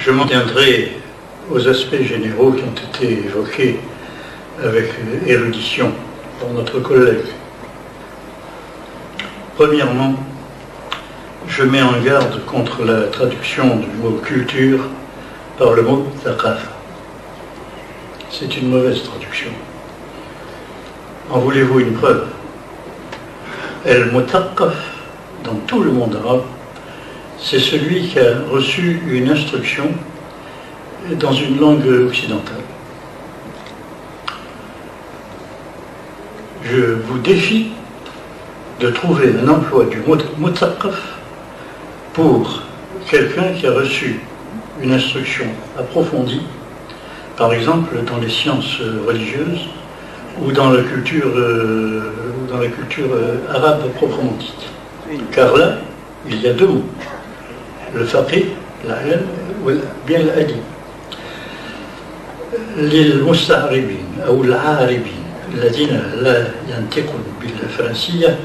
Je m'en tiendrai aux aspects généraux qui ont été évoqués avec érudition par notre collègue. Premièrement, je mets en garde contre la traduction du mot culture par le mot thaqafa. C'est une mauvaise traduction. En voulez-vous une preuve? El-Mutaqqaf, dans tout le monde arabe, c'est celui qui a reçu une instruction dans une langue occidentale. Je vous défie de trouver un emploi du mot Mutaqqaf pour quelqu'un qui a reçu une instruction approfondie, par exemple dans les sciences religieuses ou dans la culture arabe proprement dite. Car là, il y a deux mots. Le faqih, la ilm, ou bien l'adi. للمستعربين أو العاربين الذين لا ينطقون بالفرنسية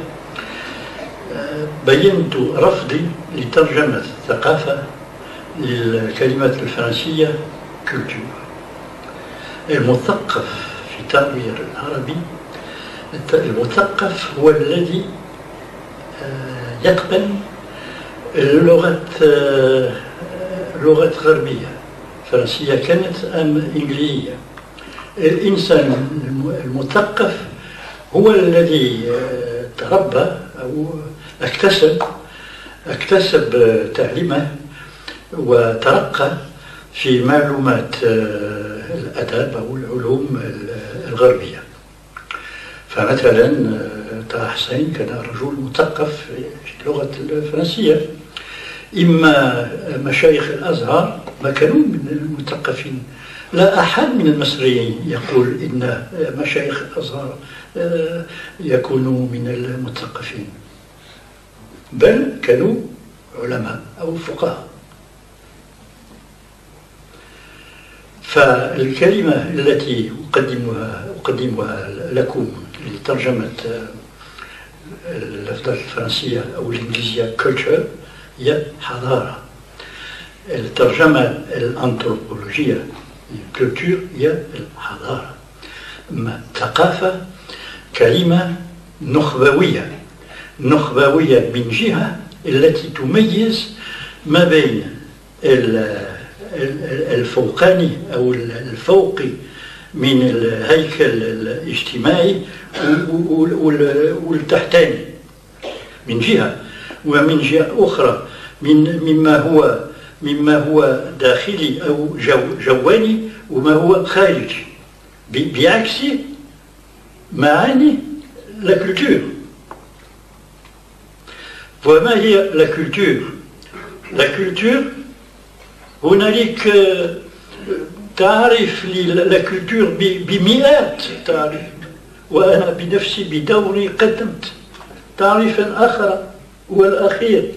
بينت رفضي لترجمة ثقافة للكلمات الفرنسية culture. المثقف في تعبير العربي، المثقف هو الذي يتقن لغة غربية، فرنسية كانت أم إنجليزية. الإنسان المثقف هو الذي تربى أو اكتسب تعليمه وترقى في معلومات الآداب أو العلوم الغربية. فمثلا طه حسين كان رجل مثقف في اللغة الفرنسية. إما مشايخ الأزهر ما كانوا من المثقفين. لا أحد من المصريين يقول إن مشايخ الأزهر يكونوا من المثقفين، بل كانوا علماء أو فقهاء. فالكلمة التي أقدمها لكم لترجمة اللفظة الفرنسية أو الإنجليزية culture هي حضارة. الترجمة الأنثروبولوجية culture هي الحضارة. أما ثقافة كلمة نخبوية من جهة التي تميز ما بين الفوقاني أو الفوقي من الهيكل الاجتماعي والتحتاني من جهة، ومن جهة أخرى مما هو داخلي أو جواني وما هو خارجي، بعكس معاني la culture. وما هي la culture؟ La culture هنالك تعرف لا كولتور بمئات تعرف، وأنا بنفسي بدوري قدمت تعريفا آخر والأخير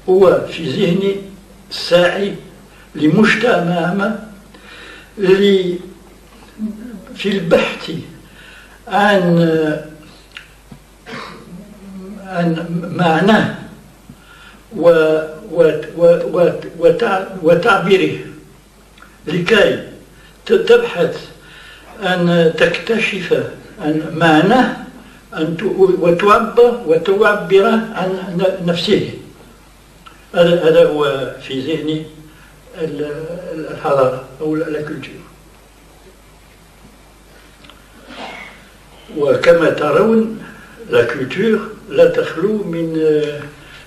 هو في ذهني ساعي لمجتمع في البحث عن معناه وتعبيره، لكي تبحث أن تكتشف عن معناه وتعبر عن نفسه. هذا هو في ذهني الحضارة أو الكولتور. وكما ترون الكولتور لا تخلو من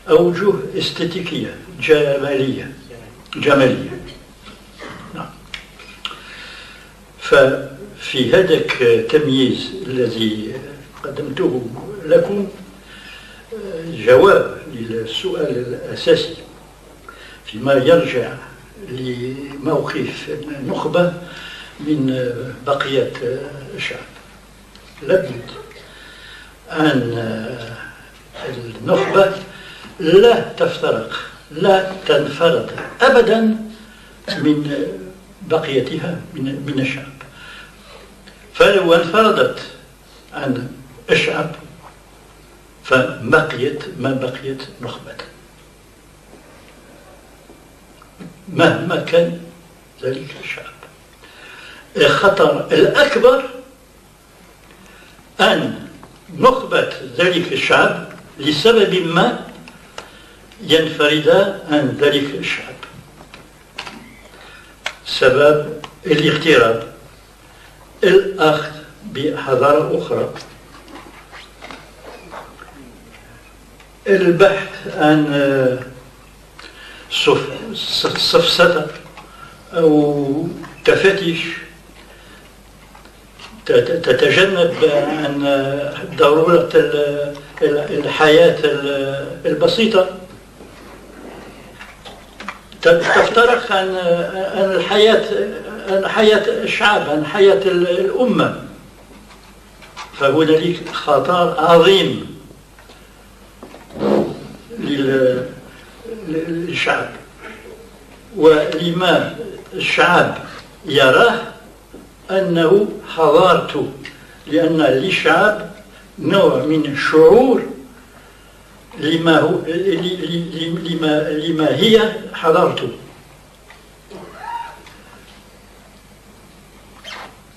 أوجه استاتيكية جمالية. نعم. ففي هذاك التمييز الذي قدمته لكم جواب للسؤال الأساسي فيما يرجع لموقف النخبة من بقية الشعب. لابد أن النخبة لا تفترق، لا تنفرد أبدا من بقيتها من الشعب. فلو انفردت عن الشعب ما بقيت نخبة. مهما كان ذلك الشعب. الخطر الأكبر أن نخبة ذلك الشعب لسبب ما ينفرد عن ذلك الشعب، سبب الاغتراب، الأخذ بحضارة أخرى، البحث عن سفسطة أو تفتيش تتجنب عن ضرورة الحياة البسيطة، تفترق عن حياة الشعب، عن حياة الأمة. فهنالك خطر عظيم للشعب، ولما الشعب يراه أنه حضارته، لأن للشعب نوع من الشعور لما هي حضارته،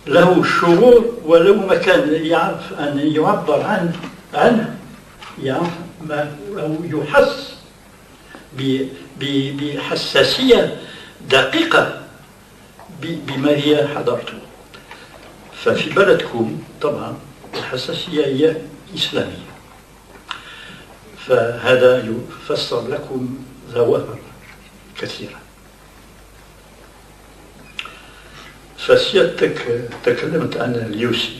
له شعور وله مكان يعرف أن يعبر عنه، يعرف أو يحس بحساسية دقيقة بما هي حضارته. ففي بلدكم طبعا الحساسية هي إسلامية، فهذا يفسر لكم ظواهر كثيرة. فسيادتك تكلمت عن اليوسي،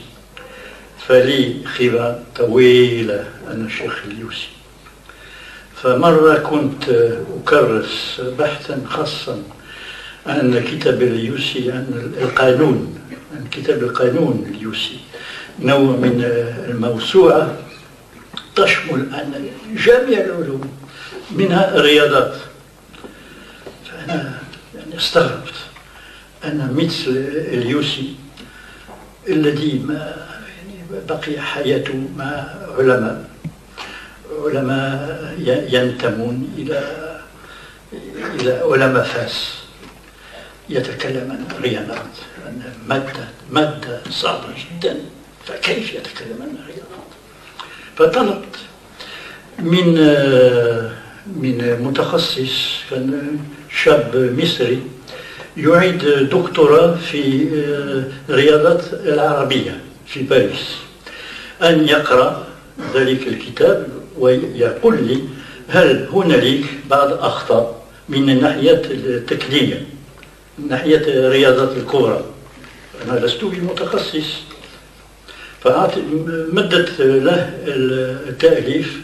فلي خبرة طويلة عن الشيخ اليوسي. فمرة كنت أكرس بحثا خاصا عن كتاب اليوسي، عن القانون، عن كتاب القانون اليوسي، نوع من الموسوعة تشمل عن جميع العلوم منها الرياضات. فأنا يعني استغربت أن مثل اليوسي الذي ما يعني بقي حياته مع علماء ينتمون إلى علماء فاس، يتكلم عن الرياضات، عن مادة صعبة جدا، فكيف يتكلم عن الرياضات؟ فطلبت من متخصص، كان شاب مصري يعيد دكتوراه في الرياضات العربية في باريس، أن يقرأ ذلك الكتاب ويقول لي هل هنالك بعض أخطاء من الناحية التقنية، من ناحية الرياضات الكبرى. أنا لست بمتخصص، فمدت له التأليف،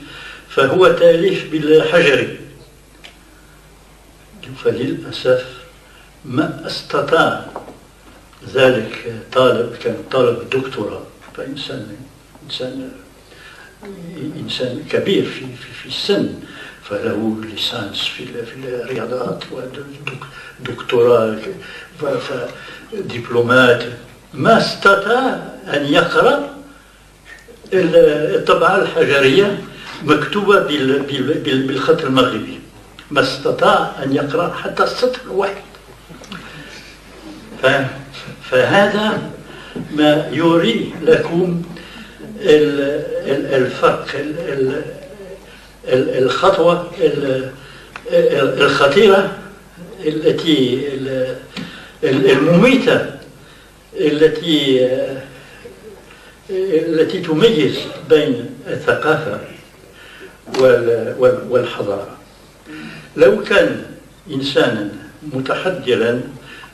فهو تأليف بالحجري، فللأسف ما استطاع ذلك طالب، كان طالب دكتوراه، إنسان كبير في السن، فله ليسانس في الرياضات ودكتوراه ودبلومات، ما استطاع أن يقرأ الطبعة الحجرية مكتوبة بالخط المغربي، ما استطاع أن يقرأ حتى السطر الواحد. فهذا ما يوري لكم الفرق، الخطوة الخطيرة المميتة التي تميز بين الثقافة والحضارة. لو كان إنسانا متحضرا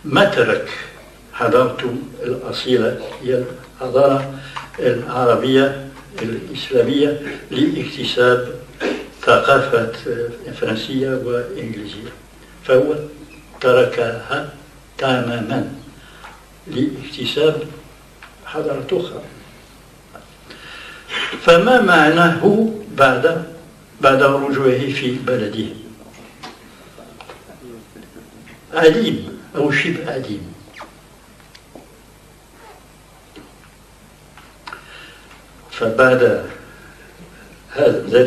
ما ترك حضارته الأصيلة، هي الحضارة العربية الإسلامية، لاكتساب ثقافة فرنسية وإنجليزية، فهو تركها تماما لاكتساب حضارة أخرى. فما معناه بعد رجوعه في بلده؟ عديم أو شبه عديم. فبعد هذا